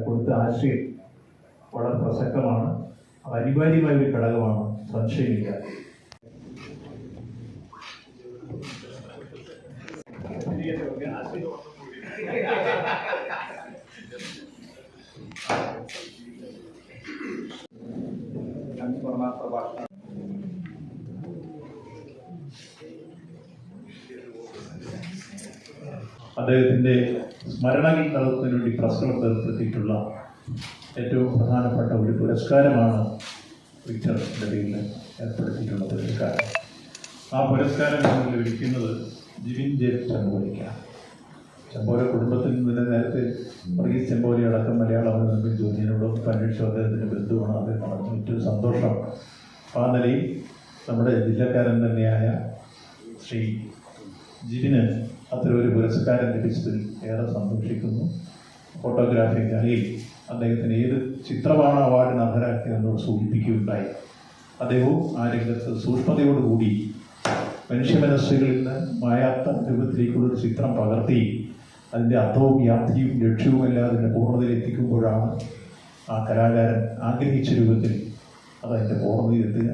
കൊടുത്ത ആശയം വളരെ പ്രസക്തമാണ്. അത് അനിവാര്യമായ ഒരു ഘടകമാണ്, സംശയമില്ല. അദ്ദേഹത്തിൻ്റെ സ്മരണയിൽ നടത്തുന്നതിന് വേണ്ടി പ്രസ് ക്ലബ് ഏർപ്പെടുത്തിയിട്ടുള്ള ഏറ്റവും പ്രധാനപ്പെട്ട ഒരു പുരസ്കാരമാണ് വിക്ടറിൻ്റെ പേരിൽ ഏർപ്പെടുത്തിയിട്ടുള്ള പുരസ്കാരം. ആ പുരസ്കാരം നമ്മൾ ലഭിക്കുന്നത് ജിവിൻ ജെ ചെമ്പോലയ്ക്കാണ്. ചെമ്പോല കുടുംബത്തിൽ നിന്ന് നേരത്തെ വർഗീസ് ചെമ്പോലി അടക്കം മലയാളം നമുക്ക് ജോലിയോടൊപ്പം അന്വേഷിച്ചു. അദ്ദേഹത്തിൻ്റെ ബന്ധുവാണ്. അദ്ദേഹം പറഞ്ഞു ഏറ്റവും സന്തോഷം. ആ നിലയിൽ നമ്മുടെ ജില്ലക്കാരൻ തന്നെയായ ശ്രീ ജിവിന് അത്തരമൊരു പുരസ്കാരം ലഭിച്ചതിൽ ഏറെ സന്തോഷിക്കുന്നു. ഫോട്ടോഗ്രാഫി കലയിൽ അദ്ദേഹത്തിന് ഏത് ചിത്രമാണ് അവാർഡിന് അർഹരാക്കിയതെന്നോട് സൂചിപ്പിക്കുകയുണ്ടായി. അദ്ദേഹവും ആ രംഗത്ത് സൂക്ഷ്മതയോടുകൂടി മനുഷ്യ മനസ്സുകളിൽ നിന്ന് മായാത്ത രൂപത്തിലേക്കുള്ളൊരു ചിത്രം പകർത്തി അതിൻ്റെ അർത്ഥവും വ്യാപ്തിയും ലക്ഷ്യവുമെല്ലാം അതിൻ്റെ പൂർണ്ണതയിലെത്തിക്കുമ്പോഴാണ് ആ കലാകാരൻ ആഗ്രഹിച്ച രൂപത്തിൽ അതതിൻ്റെ പൂർണ്ണതയിലെത്തുക.